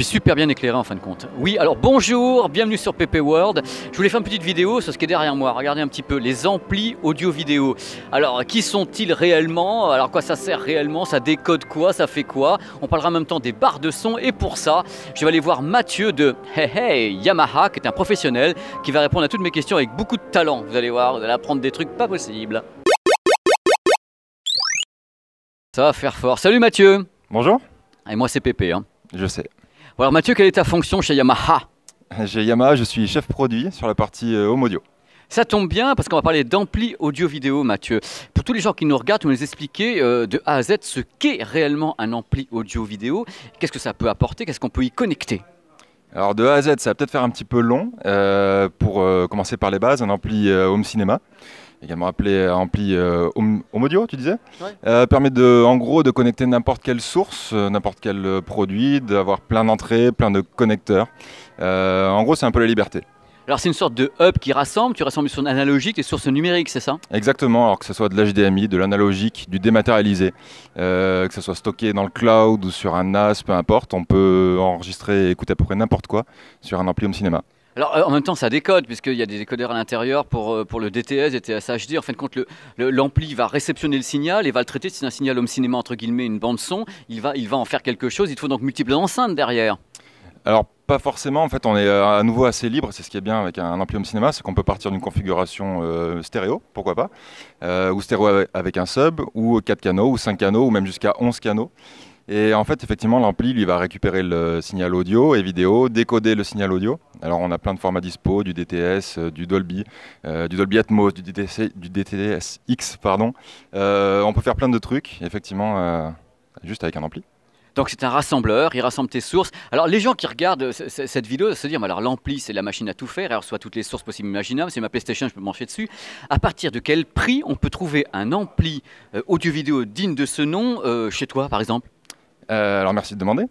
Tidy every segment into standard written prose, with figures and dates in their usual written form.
suis super bien éclairé en fin de compte. Oui, alors bonjour, bienvenue sur PP World. Je voulais faire une petite vidéo sur ce qui est derrière moi. Regardez un petit peu, les amplis audio-vidéo. Alors, qui sont-ils réellement? Alors, quoi ça sert réellement? Ça décode quoi? Ça fait quoi? On parlera en même temps des barres de son. Et pour ça, je vais aller voir Mathieu de Hey Hey Yamaha, qui est un professionnel, qui va répondre à toutes mes questions avec beaucoup de talent. Vous allez voir, vous allez apprendre des trucs pas possibles. Ça va faire fort. Salut Mathieu. Bonjour. Et moi c'est Pépé. Hein. Je sais. Bon, alors Mathieu, quelle est ta fonction chez Yamaha? Chez Yamaha, je suis chef produit sur la partie home audio. Ça tombe bien parce qu'on va parler d'ampli audio-vidéo, Mathieu. Pour tous les gens qui nous regardent, tu vas nous expliquer de A à Z ce qu'est réellement un ampli audio-vidéo. Qu'est-ce que ça peut apporter? Qu'est-ce qu'on peut y connecter? Alors de A à Z, ça va peut-être faire un petit peu long. Pour commencer par les bases, un ampli home cinéma, également appelé ampli home audio, tu disais, Ouais. permet en gros de connecter n'importe quelle source, n'importe quel produit, d'avoir plein d'entrées, plein de connecteurs. En gros, c'est un peu la liberté. Alors c'est une sorte de hub qui rassemble, tu rassembles des sources analogiques, des sources numériques, c'est ça? Exactement, alors que ce soit de l'HDMI, de l'analogique, du dématérialisé, que ce soit stocké dans le cloud ou sur un NAS, peu importe, on peut enregistrer et écouter à peu près n'importe quoi sur un ampli home cinéma. Alors en même temps ça décode puisqu'il y a des décodeurs à l'intérieur pour le DTS, DTS HD. En fin de compte l'ampli va réceptionner le signal et va le traiter. C'est un signal home cinéma entre guillemets, une bande son. Il va en faire quelque chose. Il te faut donc multiples enceintes derrière. Alors pas forcément, en fait on est à nouveau assez libre, c'est ce qui est bien avec un ampli home cinéma, c'est qu'on peut partir d'une configuration stéréo, pourquoi pas, ou stéréo avec un sub, ou 4 canaux, ou 5 canaux, ou même jusqu'à 11 canaux. Et en fait, effectivement, l'ampli, lui, va récupérer le signal audio et vidéo, décoder le signal audio. Alors, on a plein de formats dispo, du DTS, du Dolby Atmos, du DTS X, pardon. On peut faire plein de trucs, effectivement, juste avec un ampli. Donc c'est un rassembleur, il rassemble tes sources. Alors les gens qui regardent cette vidéo vont se dire, mais alors l'ampli c'est la machine à tout faire, elle reçoit toutes les sources possibles et imaginables, c'est ma PlayStation, je peux brancher dessus. À partir de quel prix on peut trouver un ampli audio-vidéo digne de ce nom chez toi par exemple? Alors merci de demander.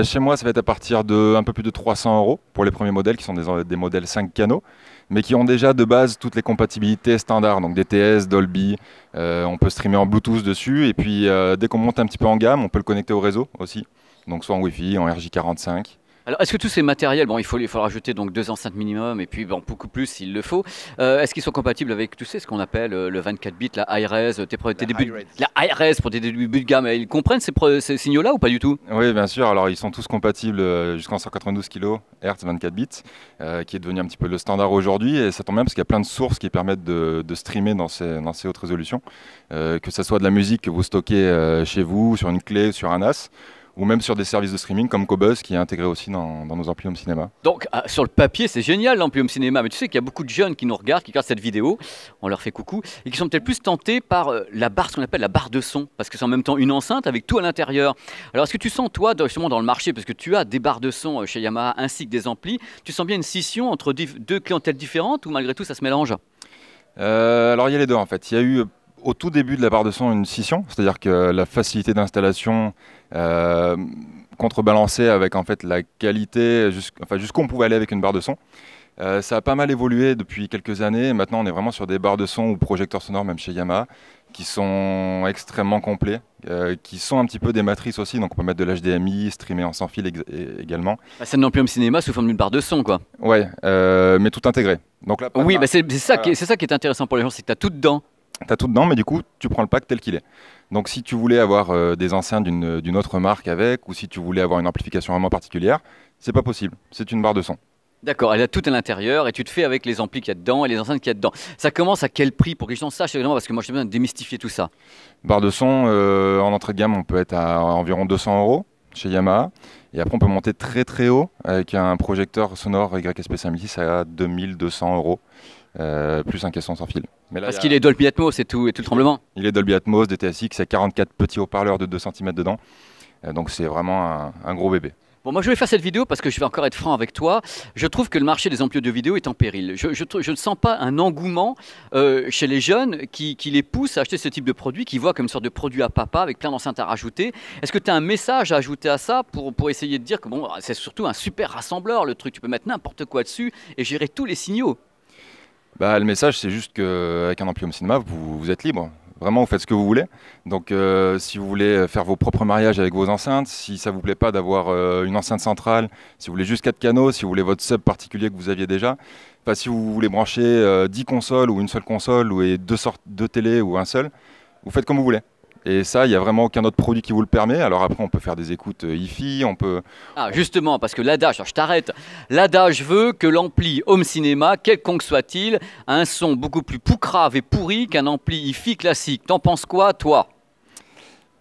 Chez moi, ça va être à partir de un peu plus de 300 € pour les premiers modèles qui sont des modèles 5 canaux, mais qui ont déjà de base toutes les compatibilités standards, donc DTS, Dolby, on peut streamer en Bluetooth dessus, et puis dès qu'on monte un petit peu en gamme, on peut le connecter au réseau aussi, donc soit en Wi-Fi, en RJ45. Alors, est-ce que tous ces matériels, bon, il faut rajouter donc 2 enceintes minimum et puis bon, beaucoup plus s'il le faut. Est-ce qu'ils sont compatibles avec, tu sais, ce qu'on appelle le 24 bits, la high-res, la high-res pour tes débuts de gamme? Ils comprennent ces signaux-là ou pas du tout? Oui, bien sûr. Alors, ils sont tous compatibles jusqu'en 192 kHz 24 bits, qui est devenu un petit peu le standard aujourd'hui. Et ça tombe bien parce qu'il y a plein de sources qui permettent de streamer dans ces hautes résolutions, que ce soit de la musique que vous stockez chez vous, sur une clé, sur un NAS, ou même sur des services de streaming comme Qobuz qui est intégré aussi dans nos amplis home cinéma. Donc, sur le papier, c'est génial l'ampli home cinéma, mais tu sais qu'il y a beaucoup de jeunes qui nous regardent, qui regardent cette vidéo, on leur fait coucou, et qui sont peut-être plus tentés par la barre, ce qu'on appelle la barre de son, parce que c'est en même temps une enceinte avec tout à l'intérieur. Alors, est-ce que tu sens, toi, justement dans le marché, parce que tu as des barres de son chez Yamaha ainsi que des amplis, tu sens bien une scission entre deux clientèles différentes ou malgré tout ça se mélange? Alors, il y a les deux en fait. Il y a eu au tout début de la barre de son une scission, c'est-à-dire que la facilité d'installation contrebalancée avec en fait la qualité jusqu'où on pouvait aller avec une barre de son. Ça a pas mal évolué depuis quelques années. Maintenant, on est vraiment sur des barres de son ou projecteurs sonores, même chez Yamaha, qui sont extrêmement complets, qui sont un petit peu des matrices aussi. Donc, on peut mettre de l'HDMI, streamer en sans fil également. C'est un ampli home cinéma sous forme d'une barre de son, quoi. Ouais, mais tout intégré. Donc là, oui, c'est ça, c'est ça qui est intéressant pour les gens, c'est que tu as tout dedans. Tu as tout dedans, mais du coup, tu prends le pack tel qu'il est. Donc, si tu voulais avoir des enceintes d'une autre marque avec, ou si tu voulais avoir une amplification vraiment particulière, c'est pas possible. C'est une barre de son. D'accord, elle a tout à l'intérieur et tu te fais avec les amplis qu'il y a dedans et les enceintes qu'il y a dedans. Ça commence à quel prix pour que les gens sachent évidemment, parce que moi j'ai besoin de démystifier tout ça. Barre de son, en entrée de gamme, on peut être à environ 200 € chez Yamaha. Et après, on peut monter très très haut avec un projecteur sonore YSP5006 à 2200 €, plus un caisson sans fil. Mais là, parce qu'il est Dolby Atmos et tout le tremblement. Il est Dolby Atmos, DTS X, il y a 44 petits haut-parleurs de 2 cm dedans. Donc c'est vraiment un gros bébé. Bon, moi je vais faire cette vidéo parce que je vais encore être franc avec toi. Je trouve que le marché des amplis de vidéo est en péril. Je ne sens pas un engouement chez les jeunes qui les pousse à acheter ce type de produit, qui voient comme une sorte de produit à papa avec plein d'enceintes à rajouter. Est-ce que tu as un message à ajouter à ça pour essayer de dire que bon, c'est surtout un super rassembleur le truc, tu peux mettre n'importe quoi dessus et gérer tous les signaux? Le message, c'est juste qu'avec un ampli home cinéma, vous êtes libre. Vraiment, vous faites ce que vous voulez. Donc, si vous voulez faire vos propres mariages avec vos enceintes, si ça vous plaît pas d'avoir une enceinte centrale, si vous voulez juste 4 canaux, si vous voulez votre sub particulier que vous aviez déjà, enfin, si vous voulez brancher 10 consoles ou une seule console ou deux télés ou un seul, vous faites comme vous voulez. Et ça, il n'y a vraiment aucun autre produit qui vous le permet. Alors après, on peut faire des écoutes hi-fi, on peut... Ah, justement, parce que l'adage, alors je t'arrête, l'adage veut que l'ampli home cinéma, quelconque soit-il, a un son beaucoup plus poucrave et pourri qu'un ampli hi-fi classique. T'en penses quoi, toi?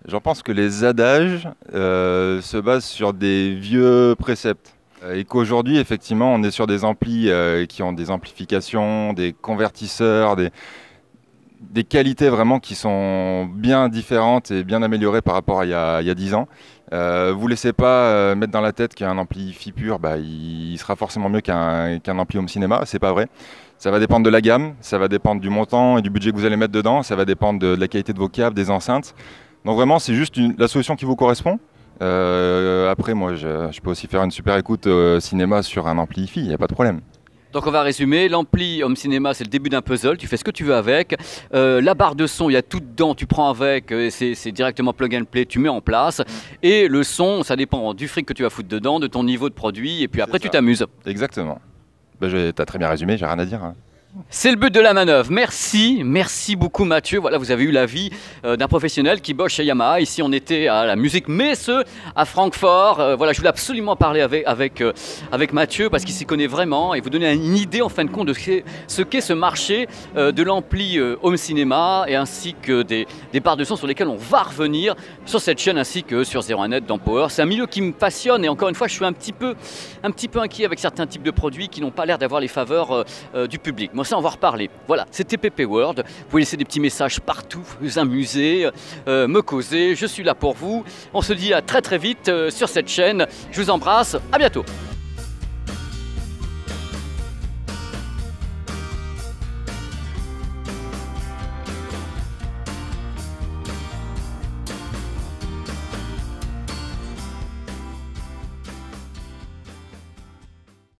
J'en pense que les adages se basent sur des vieux préceptes. Et qu'aujourd'hui, effectivement, on est sur des amplis qui ont des amplifications, des convertisseurs, des qualités vraiment qui sont bien différentes et bien améliorées par rapport à il y a 10 ans. Vous laissez pas mettre dans la tête qu'un ampli hi-fi pur, il sera forcément mieux qu'un ampli home cinéma. C'est pas vrai. Ça va dépendre de la gamme, ça va dépendre du montant et du budget que vous allez mettre dedans, ça va dépendre de la qualité de vos câbles, des enceintes. Donc vraiment, c'est juste la solution qui vous correspond. Après, moi, je peux aussi faire une super écoute cinéma sur un ampli hi-fi, il n'y a pas de problème. Donc on va résumer, l'ampli home cinéma c'est le début d'un puzzle, tu fais ce que tu veux avec, la barre de son il y a tout dedans, tu prends avec, c'est directement plug and play, tu mets en place, et le son ça dépend du fric que tu vas foutre dedans, de ton niveau de produit, et puis après tu t'amuses. Exactement. Ben, t'as très bien résumé, j'ai rien à dire. Hein. C'est le but de la manœuvre. Merci beaucoup Mathieu. Voilà, vous avez eu l'avis d'un professionnel qui bosse chez Yamaha. Ici, on était à la Musique Messe à Francfort. Voilà, je voulais absolument parler avec Mathieu parce qu'il s'y connaît vraiment et vous donner une idée en fin de compte de ce qu'est ce marché de l'ampli home cinéma et ainsi que des barres de son sur lesquelles on va revenir sur cette chaîne ainsi que sur 01net dans Power. C'est un milieu qui me passionne et encore une fois, je suis un petit peu inquiet avec certains types de produits qui n'ont pas l'air d'avoir les faveurs du public. Moi, ça, on va reparler. Voilà, c'était PP World. Vous pouvez laisser des petits messages partout, vous amuser, me causer. Je suis là pour vous. On se dit à très vite sur cette chaîne. Je vous embrasse. À bientôt.